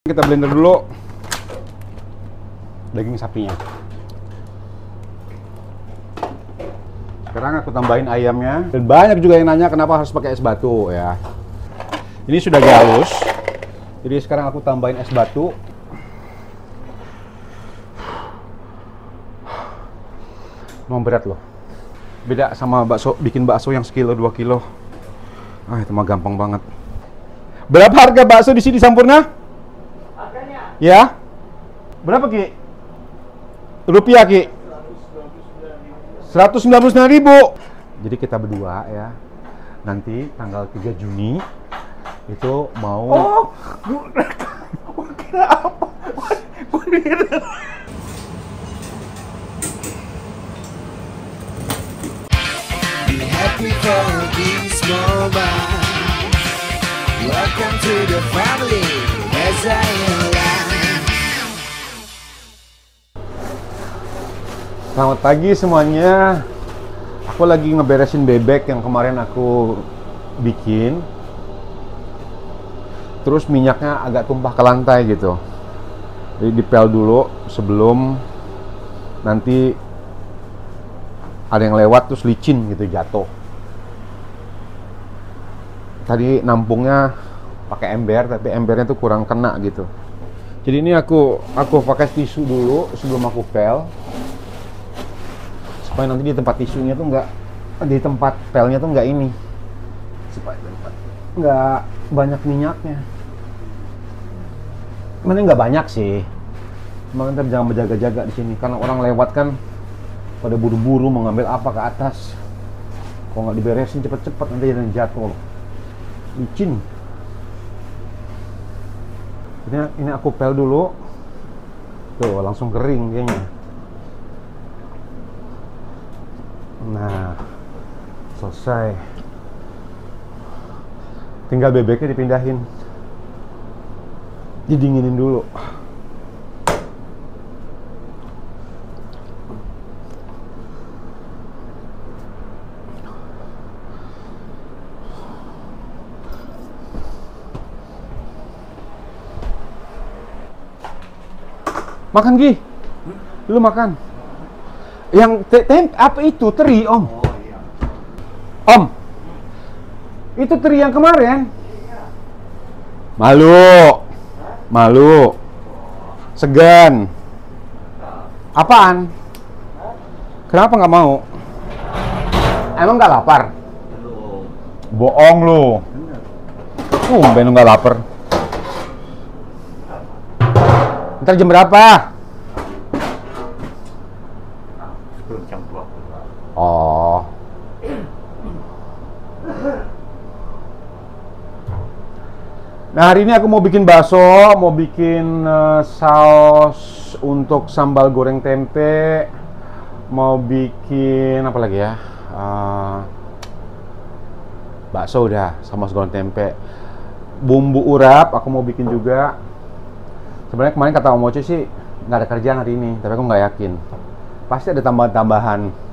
Kita blender dulu daging sapinya. Sekarang aku tambahin ayamnya. Dan banyak juga yang nanya kenapa harus pakai es batu ya. Ini sudah halus. Jadi sekarang aku tambahin es batu. Mau berat loh. Beda sama bakso, bikin bakso yang sekilo 2 kilo. Ah, itu mah gampang banget. Berapa harga bakso di sini Sampurna? Ya? Berapa, Ki? Rupiah, Ki? 199.000. Jadi kita berdua ya. Nanti tanggal 3 Juni itu mau kira apa? Be happy for this moment. Welcome to the family as I am. Selamat pagi semuanya. Aku lagi ngeberesin bebek yang kemarin aku bikin. Terus minyaknya agak tumpah ke lantai gitu. Jadi dipel dulu sebelum nanti ada yang lewat terus licin gitu jatuh. Tadi nampungnya pakai ember tapi embernya tuh kurang kena gitu. Jadi ini aku pakai tisu dulu sebelum aku pel. Supaya nanti di tempat tisunya tuh di tempat pelnya tuh nggak ini, supaya nggak banyak minyaknya. Mana nggak banyak sih, makanya jangan berjaga-jaga di sini karena orang lewat kan pada buru-buru mengambil apa ke atas. Kalau nggak diberesin cepet-cepet nanti jadi jatuh, licin. Ini aku pel dulu, tuh langsung kering kayaknya. Nah, selesai. Tinggal bebeknya dipindahin. Didinginin dulu. Makan, Gi. Lu makan. Yang apa itu? Teri, Om? Oh, iya. Om, itu teri yang kemarin? Iya. Malu. Segan. Apaan? Kenapa nggak mau? Emang nggak lapar? Bohong lu. Tumben lu nggak lapar. Ntar jam berapa? Oh. Nah, hari ini aku mau bikin bakso, mau bikin saus untuk sambal goreng tempe, mau bikin apa lagi ya? Bakso udah, sama goreng tempe. Bumbu urap aku mau bikin juga. Sebenarnya kemarin kata Om Oce sih nggak ada kerjaan hari ini, tapi aku nggak yakin. Pasti ada tambahan-tambahan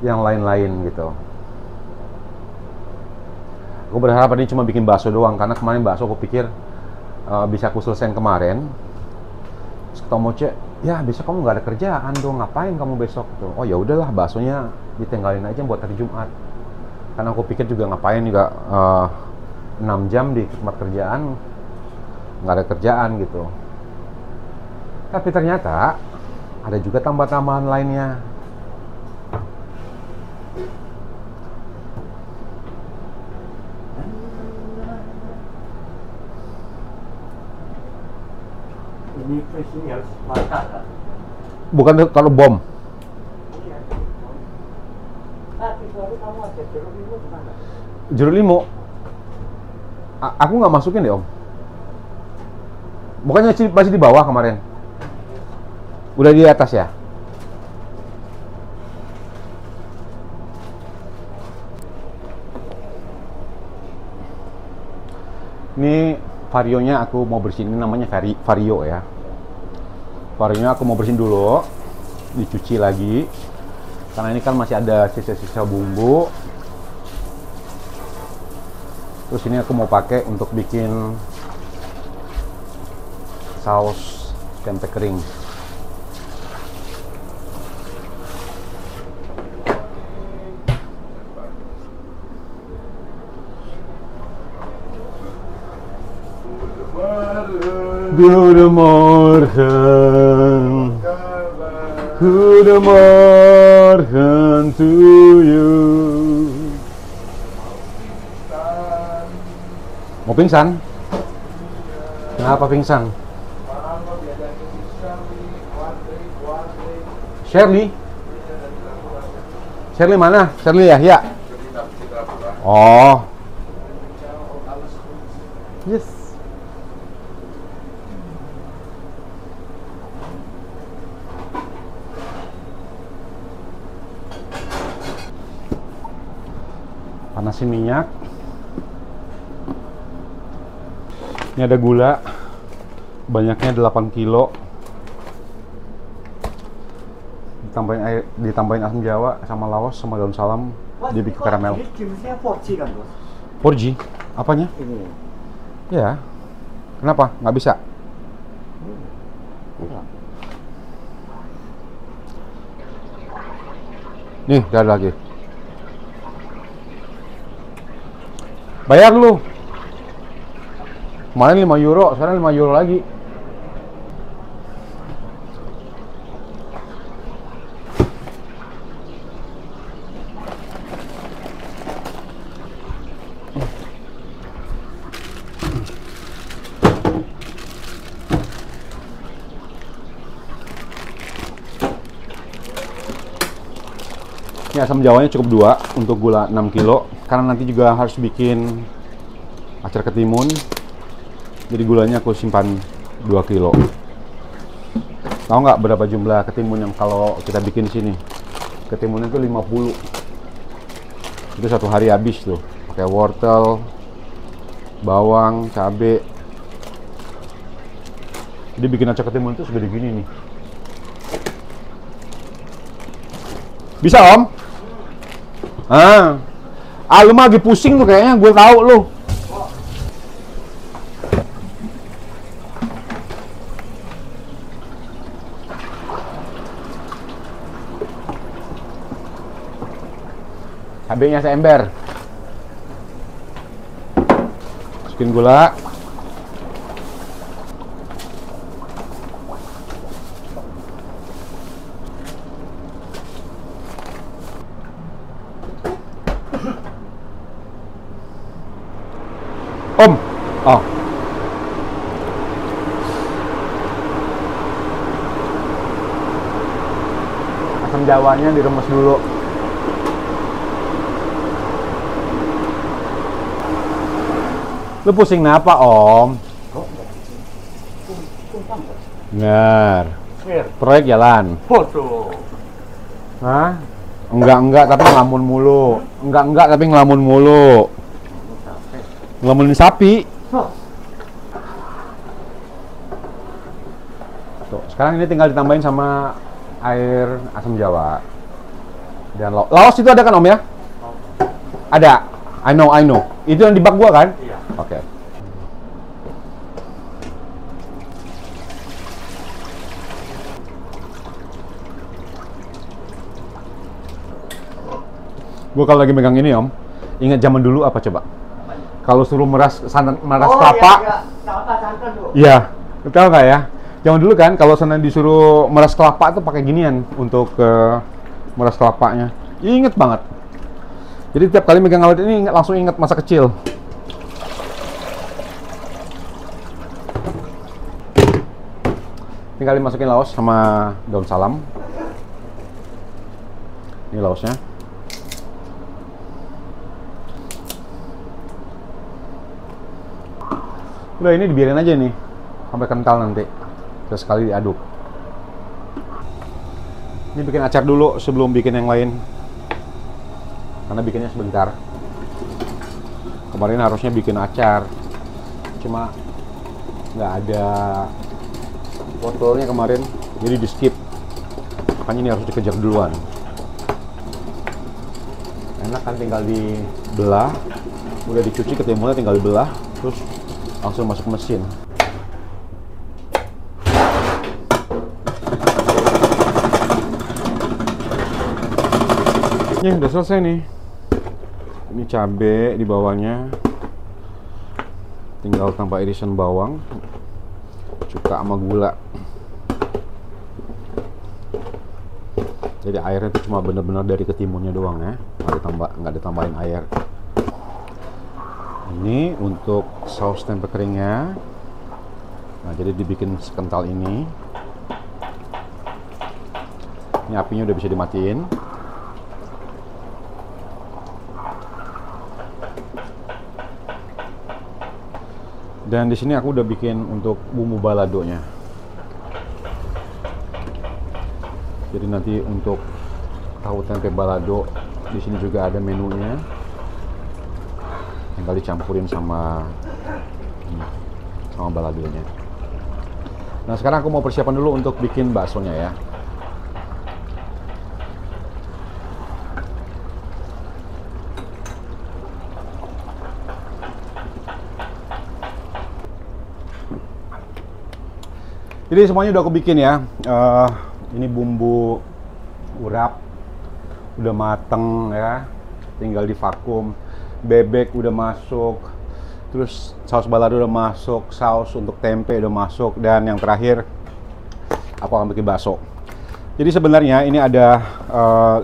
yang lain-lain gitu. Aku berharap ini cuma bikin bakso doang karena kemarin bakso aku pikir bisa aku selesaiin kemarin. Terus kata Moce, ya besok kamu nggak ada kerjaan dong, ngapain kamu besok? Gitu. Oh ya udahlah, baksonya ditinggalin aja buat hari Jumat. Karena aku pikir juga ngapain juga 6 jam di tempat kerjaan nggak ada kerjaan gitu. Tapi ternyata ada juga tambahan-tambahan lainnya. Ini ini harus matang. Bukan kalau bom. Tapi kalau kamu ada jeruk limau di mana? Jeruk limau? Aku nggak masukin deh, Om. Bukannya masih di bawah kemarin? Udah di atas ya? Ini varionya aku mau bersihin, ini namanya vario ya. Varionya aku mau bersihin dulu, dicuci lagi. Karena ini kan masih ada sisa-sisa bumbu. Terus ini aku mau pakai untuk bikin saus tempe kering. Goedemorgen. Goedemorgen to you. Mau pingsan? Kenapa pingsan? Shirley? Shirley mana? Shirley ya? Ya. Oh. Yes. Panasin minyak. Ini ada gula. Banyaknya 8 kilo. Ditambahin asam jawa sama laos sama daun salam, dibikin karamel. Jenisnya 4G kan, Bos? 4G? Apanya? Ini. Ya. Kenapa? Nggak bisa? Nih, ada lagi. Bayar lu. Kemarin 5 euro, sekarang 5 euro lagi. Ini asam jawanya cukup 2 untuk gula 6 kilo. Karena nanti juga harus bikin acar ketimun. Jadi gulanya aku simpan 2 kilo. Tahu nggak berapa jumlah ketimun yang kalau kita bikin sini? Ketimunnya itu 50. Itu 1 hari habis tuh. Pakai wortel, bawang, cabe. Jadi bikin acar ketimun itu segede gini nih. Bisa Om? Lu mah lagi pusing tuh kayaknya, gue tahu lu. Cabenya seember. Masukin gula. Om. Oh. Asam jawanya diremes dulu. Lu pusing kenapa, Om? Bener. Proyek jalan. Foto. Hah? Enggak, tapi ngelamun mulu. Enggak, tapi ngelamun mulu. Ngelamunin sapi. Tuh, sekarang ini tinggal ditambahin sama air asam jawa. Dan laos itu ada kan, Om ya? Ada. I know. Itu yang di bak gua kan? Iya. Oke. Gua kalau lagi megang ini, Om, ingat zaman dulu apa coba? Kalau suruh meras kelapa. Iya, tahu nggak ya? Zaman dulu kan kalau sana disuruh meras kelapa tuh pakai ginian untuk meras kelapanya. Ingat banget. Jadi tiap kali megang alat ini langsung ingat masa kecil. Tinggal dimasukin laos sama daun salam. Ini laosnya. Udah, ini dibiarin aja nih sampai kental nanti. Terus sekali diaduk. Ini bikin acar dulu sebelum bikin yang lain. Karena bikinnya sebentar. Kemarin harusnya bikin acar, cuma nggak ada botolnya kemarin, jadi di skip. Makanya ini harus dikejar duluan. Enak kan, tinggal dibelah, udah dicuci ketimunnya tinggal dibelah, terus langsung masuk mesin. Ya, udah selesai nih. Ini cabai di bawahnya. Tinggal tambah irisan bawang, cuka sama gula. Jadi airnya itu cuma bener-bener dari ketimunnya doang ya, nggak ditambahin air. Ini untuk saus tempe keringnya. Nah, jadi dibikin sekental ini. Ini apinya udah bisa dimatiin. Dan di sini aku udah bikin untuk bumbu baladonya. Jadi nanti untuk tahu tempe balado di sini juga ada menunya. Tinggal dicampurin sama baladonya. Nah, sekarang aku mau persiapan dulu untuk bikin baksonya ya. Jadi semuanya udah aku bikin ya. Ini bumbu urap udah mateng ya, tinggal divakum. Bebek udah masuk, terus saus balado udah masuk, saus untuk tempe udah masuk, dan yang terakhir aku akan bikin bakso. Jadi sebenarnya ini ada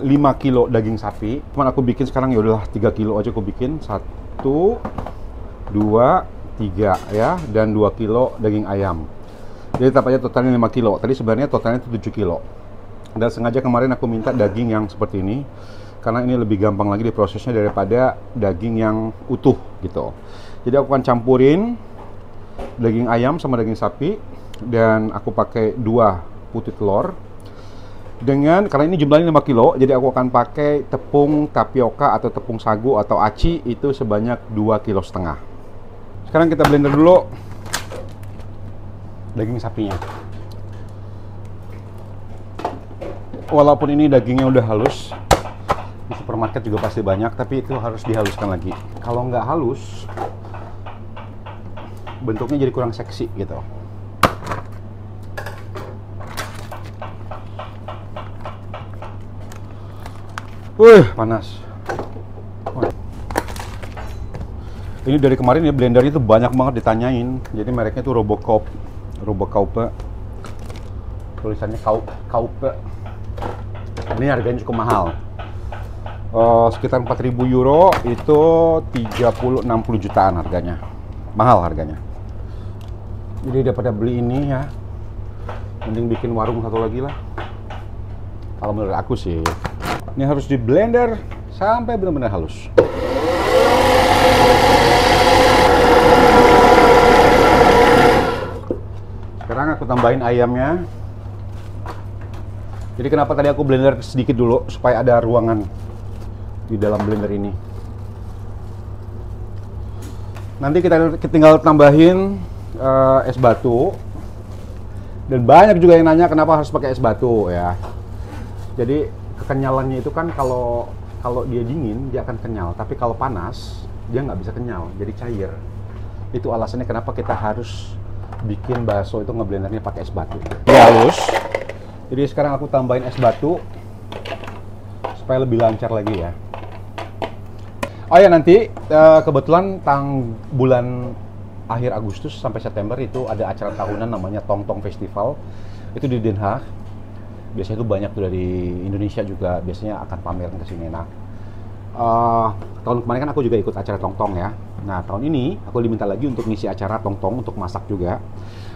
5 kilo daging sapi. Cuman aku bikin sekarang ya udahlah 3 kilo aja aku bikin. 1, 2, 3 ya, dan 2 kilo daging ayam. Jadi tampaknya totalnya 5 kilo. Tadi sebenarnya totalnya itu 7 kilo. Dan sengaja kemarin aku minta daging yang seperti ini, karena ini lebih gampang lagi diprosesnya daripada daging yang utuh gitu. Jadi aku akan campurin daging ayam sama daging sapi, dan aku pakai 2 putih telur. Karena ini jumlahnya 5 kilo, jadi aku akan pakai tepung tapioka atau tepung sagu atau aci itu sebanyak 2,5 kilo. Sekarang kita blender dulu daging sapinya. Walaupun ini dagingnya udah halus, di supermarket juga pasti banyak, tapi itu harus dihaluskan lagi. Kalau nggak halus, bentuknya jadi kurang seksi gitu. Panas. Ini dari kemarin ya, blendernya tuh banyak banget ditanyain. Jadi mereknya tuh Robocop. Tulisannya Kaupe. Ini harganya cukup mahal. Sekitar 4.000 euro, itu 30-60 jutaan harganya. Mahal harganya. Jadi daripada beli ini ya, mending bikin warung satu lagi lah. Kalau menurut aku sih. Ini harus di blender sampai benar-benar halus. Sekarang aku tambahin ayamnya. Jadi kenapa tadi aku blender sedikit dulu, supaya ada ruangan di dalam blender ini. Nanti kita tinggal tambahin es batu. Dan banyak juga yang nanya kenapa harus pakai es batu ya. Jadi kekenyalannya itu kan kalau dia dingin dia akan kenyal, tapi kalau panas dia nggak bisa kenyal, jadi cair. Itu alasannya kenapa kita harus bikin bakso itu ngeblendernya pakai es batu. Dia halus. Jadi sekarang aku tambahin es batu supaya lebih lancar lagi ya. Oh ya, nanti kebetulan bulan akhir Agustus sampai September itu ada acara tahunan namanya Tong Tong Festival. Itu di Den Haag. Biasanya itu banyak tuh dari Indonesia juga, biasanya akan pameran ke sini. Nah, tahun kemarin kan aku juga ikut acara Tong-Tong ya. Nah, tahun ini aku diminta lagi untuk ngisi acara Tong-Tong untuk masak juga.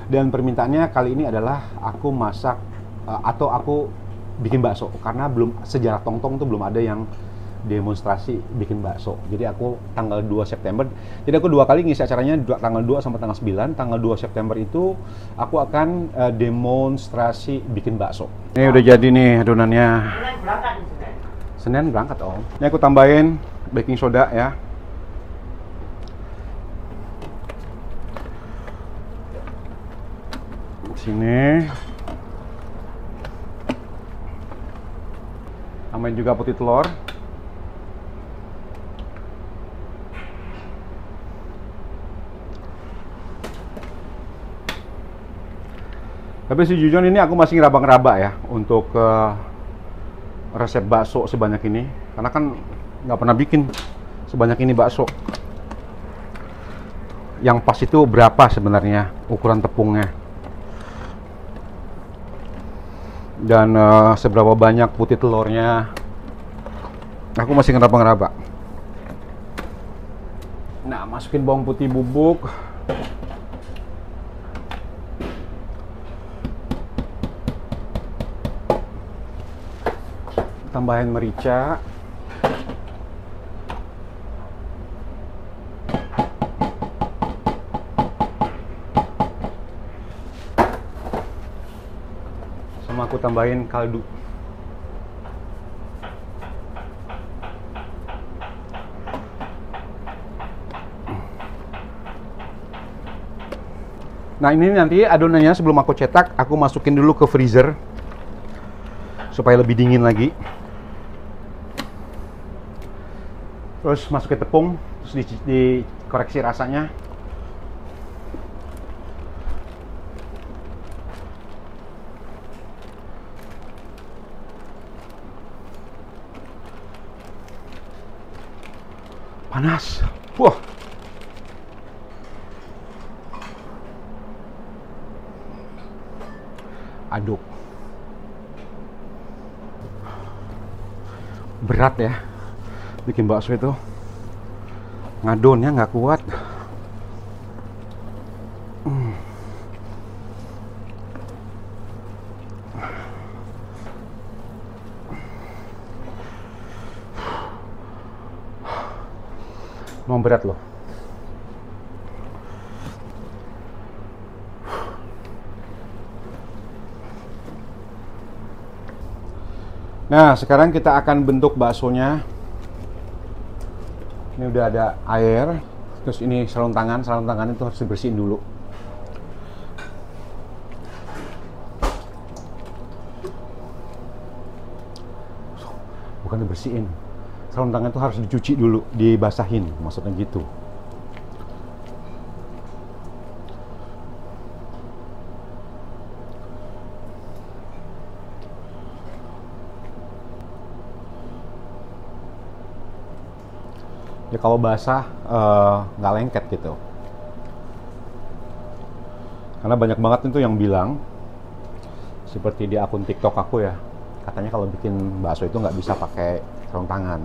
Dan permintaannya kali ini adalah aku masak atau aku bikin bakso, karena belum sejarah Tong-Tong tuh belum ada yang demonstrasi bikin bakso. Jadi aku tanggal 2 September, jadi aku 2 kali ngisi acaranya, tanggal 2 sampai tanggal 9. Tanggal 2 September itu aku akan demonstrasi bikin bakso. Ini udah jadi nih adonannya. Senin berangkat Om. Ini aku tambahin baking soda ya. Sini. Tambahin juga putih telur. Tapi sejujurnya ini aku masih ngeraba-ngeraba ya untuk resep bakso sebanyak ini. Karena kan nggak pernah bikin sebanyak ini bakso. Yang pas itu berapa sebenarnya ukuran tepungnya? Dan seberapa banyak putih telurnya? Aku masih ngeraba-ngeraba. Nah, masukin bawang putih bubuk. Tambahin merica. Sama aku tambahin kaldu. Nah, ini nanti adonannya sebelum aku cetak, aku masukin dulu ke freezer supaya lebih dingin lagi. Terus masukin tepung, terus dikoreksi rasanya. Panas. Wah. Aduk. Berat ya bikin bakso itu. Ngadonnya nggak kuat. Mau berat loh. Nah, sekarang kita akan bentuk baksonya. Ini udah ada air. Terus ini sarung tangan itu harus dibersihin dulu. Bukan dibersihin. Sarung tangan itu harus dicuci dulu, dibasahin, maksudnya gitu. Ya kalau basah nggak lengket gitu. Karena banyak banget itu yang bilang, seperti di akun TikTok aku ya, katanya kalau bikin bakso itu nggak bisa pakai sarung tangan.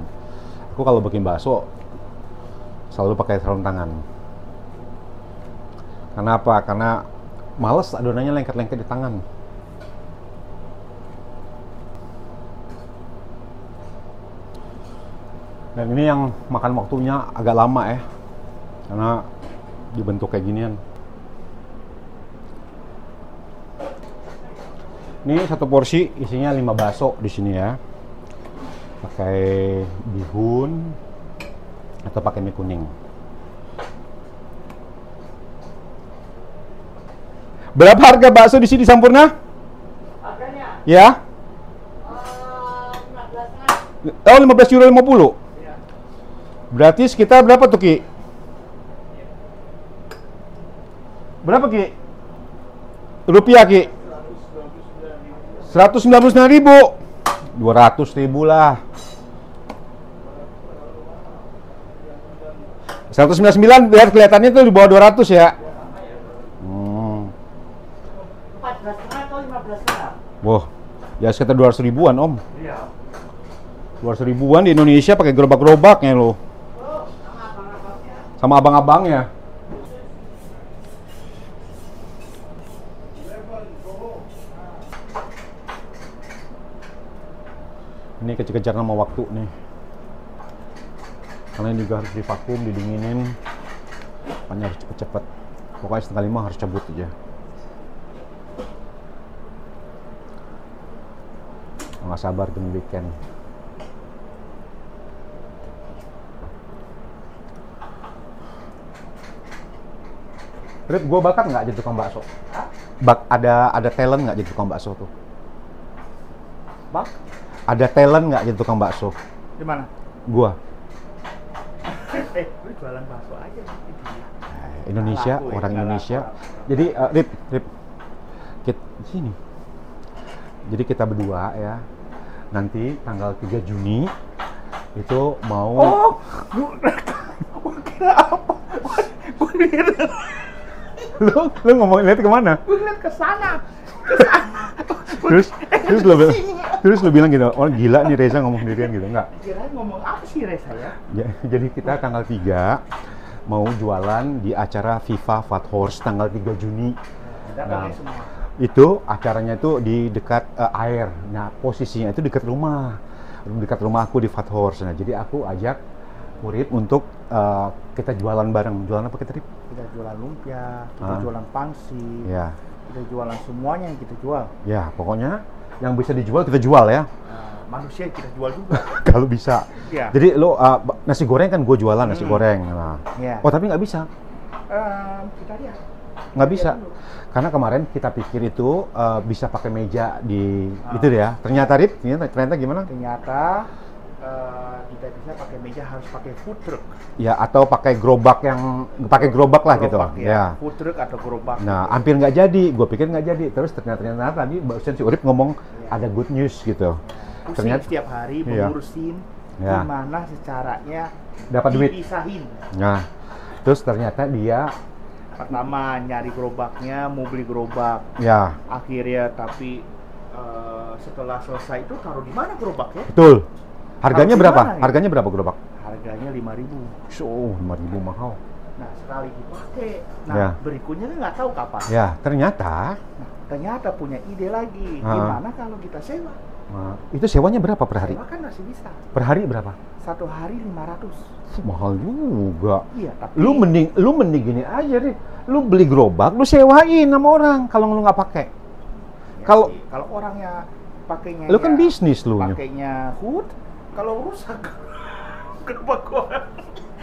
Aku kalau bikin bakso selalu pakai sarung tangan. Karena apa? Karena males adonannya lengket-lengket di tangan. Dan ini yang makan waktunya agak lama ya, karena dibentuk kayak ginian. Ini satu porsi isinya 5 bakso di sini ya. Pakai bihun atau pakai mie kuning. Berapa harga bakso di sini Sampurna? Harganya Ya? 15.000. Oh, 15,50 €. Berarti sekitar berapa tuh, Ki? Berapa, Ki? Rupiah, Ki? 199.000. 200.000 lah. 199 biar kelihatannya tuh di bawah 200 ya. 14.000 atau 15.000? Wah, ya sekitar 200 ribuan, Om. Iya. 200 ribuan di Indonesia pakai gerobak-gerobaknya loh. Sama abang-abangnya. Ini kejar-kejar sama waktu nih. Karena ini juga harus divakum, didinginin. Makanya harus cepet-cepet. Pokoknya 4:30 harus cabut aja. Nggak sabar bikin weekend. Rip, gue bakat nggak jadi tukang bakso? Ada talent nggak jadi tukang bakso tuh? Bang, Ada talent nggak jadi tukang bakso? di mana? Gua. Lu jualan bakso aja. Indonesia, Laku ya, orang nggak Indonesia. laku. Jadi, Rip, sini. Jadi kita berdua ya, nanti tanggal 3 Juni Itu mau Oh, gua kira apa? Gua kira lu ngomong lihat kemana? gua lihat ke sana. Terus lu bilang gitu, oh gila nih Reza ngomong sendirian gitu, enggak? Kira ngomong apa sih Reza ya? Ya, jadi kita tanggal 3 mau jualan di acara FIFA Fat Horse tanggal 3 Juni. Datangnya semua. Itu acaranya itu di dekat air. Nah, posisinya itu dekat rumah aku di Fat Horse. Nah, jadi aku ajak murid untuk kita jualan bareng. Jualan apa kita, Rip? Kita jualan lumpia, kita jualan pangsit, Ya, kita jualan semuanya yang kita jual. ya pokoknya yang bisa dijual kita jual ya. Manusia kita jual juga. Kalau bisa. Iya. Jadi lo nasi goreng kan gue jualan nasi goreng. Nah. Iya. Oh tapi nggak bisa. Kita lihat. Nggak bisa. Karena kemarin kita pikir itu bisa pakai meja di itu ya. Ternyata Rip, ternyata gimana? Ternyata kita bisa pakai meja, harus pakai food truck. Ya atau pakai gerobak lah gitu. Gerobak, ya. Ya. Food truck atau gerobak. Nah, hampir nggak jadi. Gue pikir nggak jadi. Terus ternyata tadi barusan si Urip ngomong ada good news gitu. Pusing setiap hari Iya. mengurusin Ya. gimana secaranya Dapat duit. dipisahin. Nah, terus ternyata dia Pertama nyari gerobaknya, mau beli gerobak. ya Akhirnya tapi setelah selesai itu taruh di mana gerobaknya? betul. Harganya Taruh di berapa? mana ya? Harganya berapa gerobak? Harganya 5.000. So, 5.000 mahal. Nah, sekali dipakai. Nah, Ya. berikutnya kan nggak tahu kapan. Ya, ternyata Nah, ternyata punya ide lagi. Ah. Gimana kalau kita sewa? itu sewanya berapa per hari? Sewa kan masih bisa. Per hari berapa? Satu hari 500. Mahal juga. Iya, tapi Lu mending gini aja, Ri. Lu beli gerobak, lu sewain sama orang kalau lu nggak pakai. ya kalau- sih, kalau orangnya pakainya Lu kan ya bisnis lu. pakainya hood, kalau rusak gerobak gua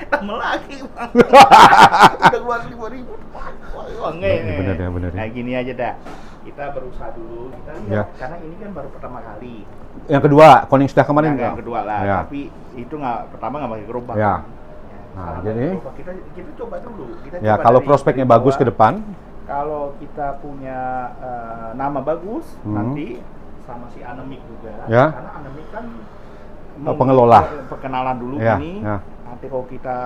tambah lagi Bang. Udah keluar 5.000. Wah, Bener ya, bener ya. Nah, gini aja dah. Kita berusaha dulu, kita lihat Ya. karena ini kan baru pertama kali. Yang kedua, Koning sudah kemarin Nah, yang kedua lah, Ya. tapi itu pertama nggak pakai gerobak. Ya. Nah, Nah, jadi- gerobak, kita coba dulu. Kita Ya, coba kalau dari prospeknya bawah. bagus ke depan, Kalau kita punya nama bagus, Hmm. nanti sama si Anemik juga. Ya. Karena Anemik kan Pengelola. perkenalan dulu Ya, ini. ya. Nanti kalau kita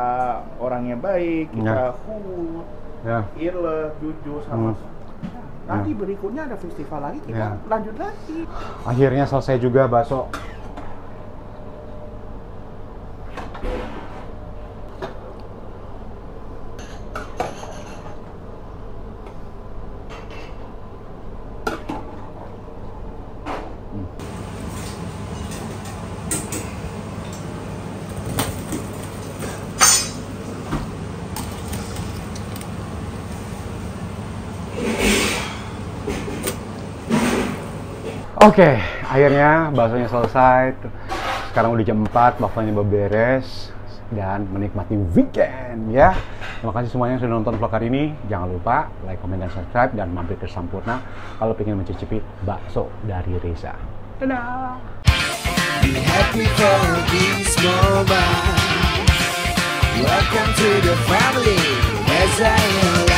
orangnya baik, kita Ya. hood, ya. earless, jujur sama. Hmm. Nanti berikutnya ada festival lagi, kita Ya. lanjut lagi. Akhirnya selesai juga bakso. Oke, akhirnya baksonya selesai. Sekarang udah jam 4, waktunya beberes dan menikmati weekend ya. Terima kasih semuanya yang sudah nonton vlog hari ini. Jangan lupa like, comment, dan subscribe dan mampir ke Sampurna kalau ingin mencicipi bakso dari Reza. Dadah! Be happy for this moment. Welcome to the family. As I am.